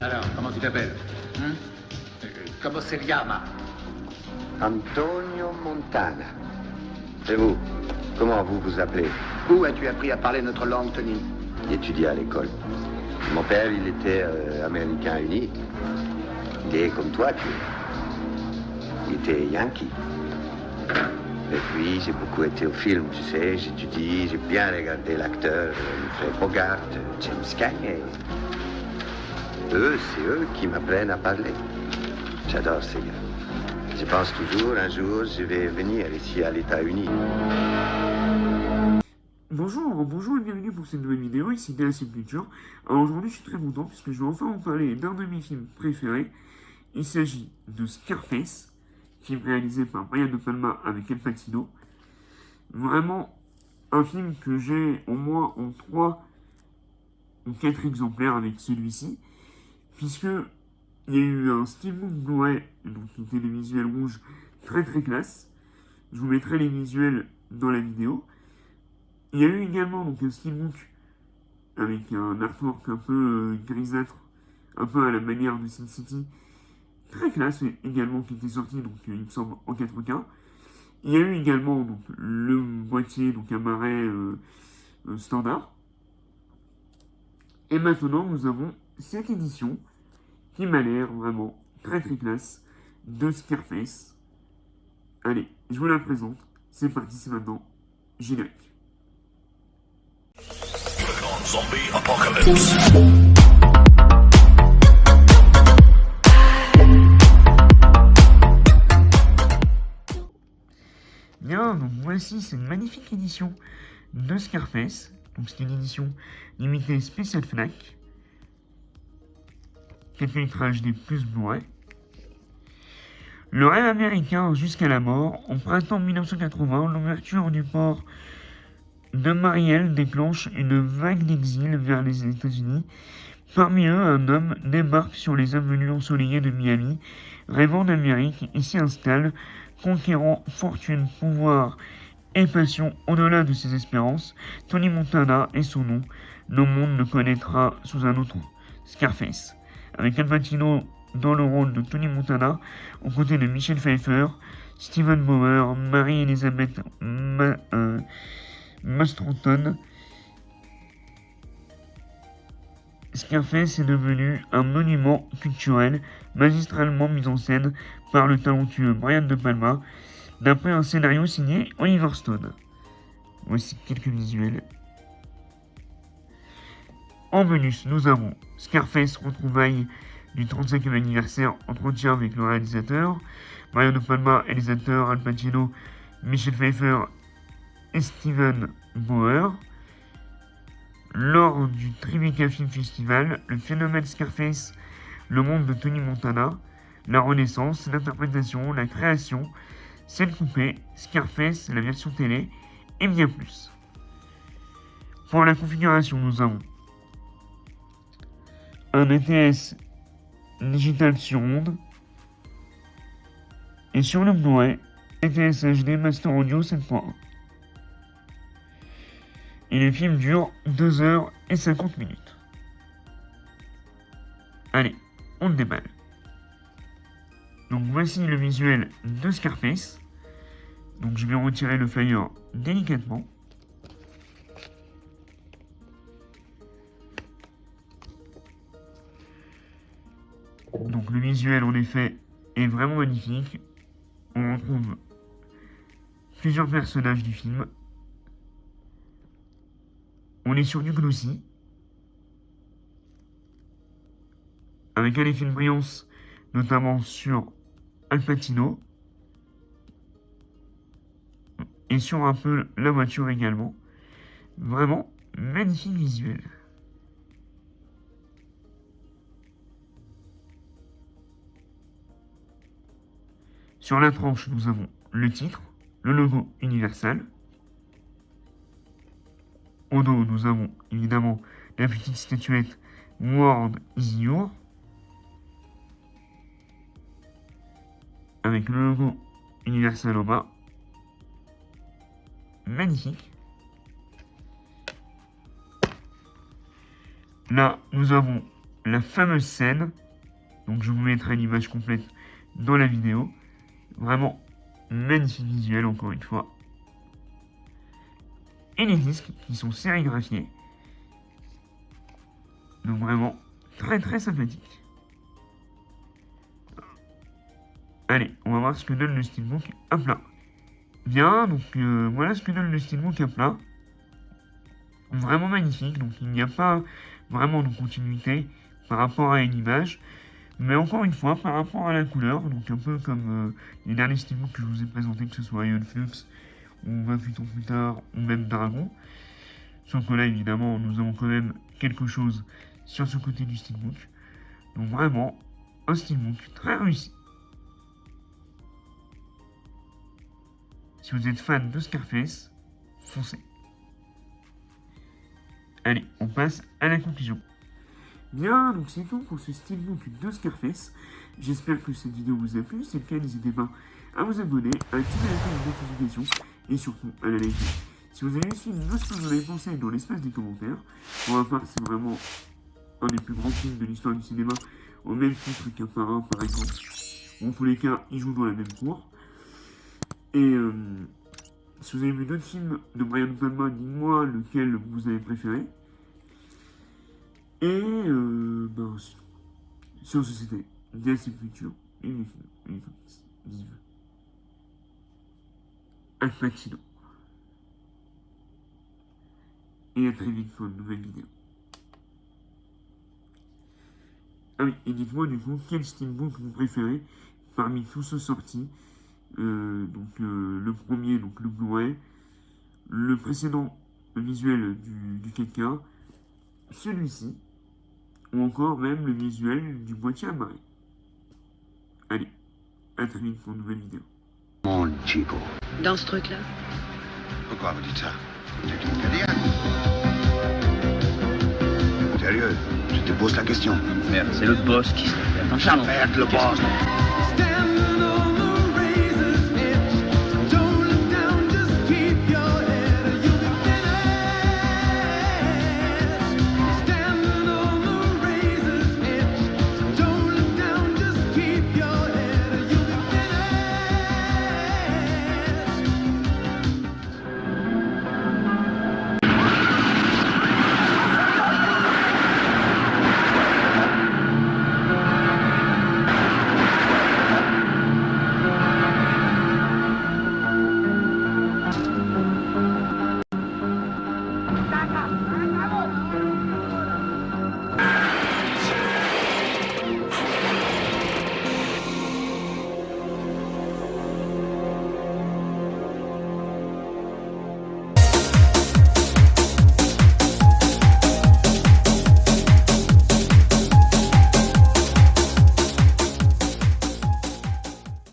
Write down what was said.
Alors, comment tu t'appelles? Comment se llama? Antonio Montana. Et vous? Comment vous vous appelez? Où as-tu appris à parler notre langue, Tony? J'étudiais à l'école. Mon père, il était américain uni. Il est comme toi, tu es. Il était yankee. Et puis, j'ai beaucoup été au film, tu sais. J'étudie, j'ai bien regardé l'acteur, Humphrey Bogart, James Cagney. C'est eux qui m'apprennent à parler. J'adore ces gars. Je pense toujours, un jour, je vais venir ici à l'État-Uni. Bonjour et bienvenue pour cette nouvelle vidéo, ici DLC Culture. Alors aujourd'hui je suis très content puisque je vais enfin vous parler d'un de mes films préférés. Il s'agit de Scarface, film réalisé par Brian De Palma avec Al Pacino. Vraiment un film que j'ai au moins en 3 ou 4 exemplaires avec celui-ci, puisque il y a eu un Steelbook Blu-ray, donc qui était des visuels rouges très classe. Je vous mettrai les visuels dans la vidéo. Il y a eu également donc un Steelbook avec un artwork un peu grisâtre, un peu à la manière de Sin City, très classe également, qui était sorti donc il me semble en 4K. Il y a eu également donc le boîtier, donc un marais standard. Et maintenant nous avons cette édition qui m'a l'air vraiment très classe de Scarface. Allez, je vous la présente. C'est parti, c'est maintenant. Générique. Zombie Apocalypse. Bien, donc voici cette magnifique édition de Scarface. Donc c'est une édition limitée spéciale Fnac. Quelques litrages des plus Blu-ray. Le rêve américain jusqu'à la mort. En printemps 1980, l'ouverture du port de Mariel déclenche une vague d'exil vers les États-Unis. Parmi eux, un homme débarque sur les avenues ensoleillées de Miami, rêvant d'Amérique, et s'y installe, conquérant fortune, pouvoir et passion au-delà de ses espérances. Tony Montana est son nom. Le monde le connaîtra sous un autre, Scarface. Avec Al Pacino dans le rôle de Tony Montana, aux côtés de Michelle Pfeiffer, Steven Bauer, Mary-Elizabeth Mastranton. Scarface est devenu un monument culturel magistralement mis en scène par le talentueux Brian De Palma, d'après un scénario signé Oliver Stone. Voici quelques visuels. En bonus, nous avons Scarface, retrouvailles du 35e anniversaire, entretien avec le réalisateur, Brian De Palma, réalisateur, Al Pacino, Michelle Pfeiffer et Steven Bauer. Lors du Tribeca Film Festival, le phénomène Scarface, le monde de Tony Montana, la renaissance, l'interprétation, la création, scène coupée, Scarface, la version télé, et bien plus. Pour la configuration, nous avons un ETS digital sur onde, et sur le Blu-ray, ETS HD Master Audio 7.1. Et le film dure 2h50. Allez, on le déballe. Donc voici le visuel de Scarface. Donc je vais retirer le flyer délicatement. Donc le visuel en effet est vraiment magnifique. On retrouve plusieurs personnages du film. On est sur du glossy, avec un effet de brillance, notamment sur Al Pacino, et sur un peu la voiture également. Vraiment magnifique visuel. Sur la tranche, nous avons le titre, le logo Universal. Au dos, nous avons évidemment la petite statuette World is Your, avec le logo Universal en bas. Magnifique. Là, nous avons la fameuse scène. Donc je vous mettrai l'image complète dans la vidéo. Vraiment magnifique visuel encore une fois. Et les disques qui sont sérigraphiés. Donc vraiment très très sympathique. Allez, on va voir ce que donne le Steelbook à plat. Bien, donc voilà ce que donne le Steelbook à plat. Vraiment magnifique, donc il n'y a pas vraiment de continuité par rapport à une image. Mais encore une fois, par rapport à la couleur, donc un peu comme les derniers Steelbooks que je vous ai présentés, que ce soit Ion Flux, ou 28 ans plus tard, ou même Dragon. Sauf que là, évidemment, nous avons quand même quelque chose sur ce côté du Steelbook. Donc vraiment, un Steelbook très réussi. Si vous êtes fan de Scarface, foncez. Allez, on passe à la conclusion. Bien, donc c'est tout pour ce Steelbook de Scarface. J'espère que cette vidéo vous a plu. Si c'est le cas, n'hésitez pas à vous abonner, à activer la cloche de notification et surtout à la liker. Si vous avez suivi ce que vous en avez pensé dans l'espace des commentaires. Pour ma part, c'est vraiment un des plus grands films de l'histoire du cinéma, au même titre qu'un Parrain par exemple. En tous les cas, ils jouent dans la même cour. Et si vous avez vu d'autres films de Brian De Palma, dites-moi lequel vous avez préféré. Et ben, sur ce, c'était DLC Future et les films vivent. Al Pacino. Et à très vite pour une nouvelle vidéo. Ah oui, et dites-moi du coup quel Steelbook vous préférez parmi tous ceux sortis. Le premier, donc le Blu-ray, le précédent visuel du 4K, celui-ci, ou encore même le visuel du boîtier à marée. Allez, à très vite pour une nouvelle vidéo. Mon Chico. Dans ce truc-là? Pourquoi vous dites ça? C'est une carrière. Sérieux, je te pose la question. Merde, c'est le boss qui se la pète. Charlot. Merde, le boss.